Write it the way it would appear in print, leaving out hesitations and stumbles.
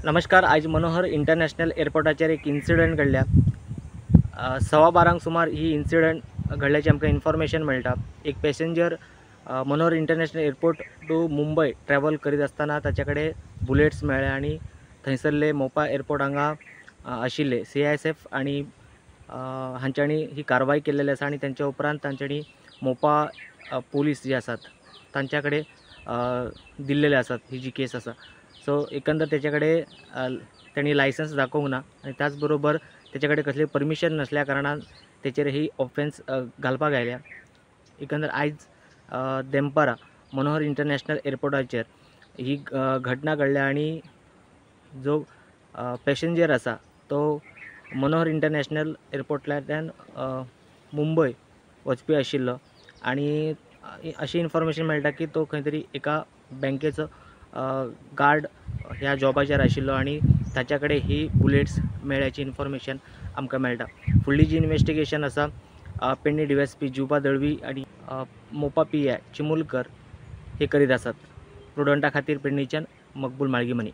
नमस्कार. आज मनोहर इंटरनॅशनल एअरपोर्टाचेर एक इन्सिडंट घडल्या. 12:15 सुमार ही इन्सिडंट घडल्याची आमकां इन्फॉर्मेशन मेळटा. एक passenger Manohar international airport to Mumbai travel करीत असताना ताचे कडेन बुलेट्स मेळ्ळे आणि थंयसरले मोपा एअरपोर्ट हांगा आशिल्ले CISF आणि हांच्यांनी ही कारवाई केल्लेली आसा आणि त्यांच्या उपरांत तांच्यांनी मोपा पोलीस जे आसात तांच्या कडेन दिल्लेले आसात ही जी केस आसा. सो एकंदर तेचे कडेन त्यांनी लायसन्स दाखोवंक ना आणि त्याच बरोबर तेचे कडेन कसली परमिशन नसल्या कारणान तेचेर ही ऑफेन्स घालपाक आयल्या. एकंदर आयज देंपारा मनोहर इंटरनॅशनल एअरपोर्टाचेर ही घटना घडल्या आणि जो पॅसेंजर आसा तो मनोहर इंटरनॅशनल एअरपोर्टांतल्यान मुंबय वचपी आशिल्लो आणि अशी इन्फॉर्मेशन मेळटा की तो खंय तरी एका बँकेचो गार्ड ह्या जॉबाचेर आशिल्लो आणि ताच्या कडेन ही बुलेट्स मेळ्ळ्याची इन्फॉर्मेशन आमकां मेळटा. फुडली जी इन्वेस्टिगेशन आसा पेडणे DYSP जुबा दळवी आणि मोपा PI चिमुलकर हे करीत आसात. प्रुडंटा खातीर पेडणेच्यान मकबूल माळगीमनी.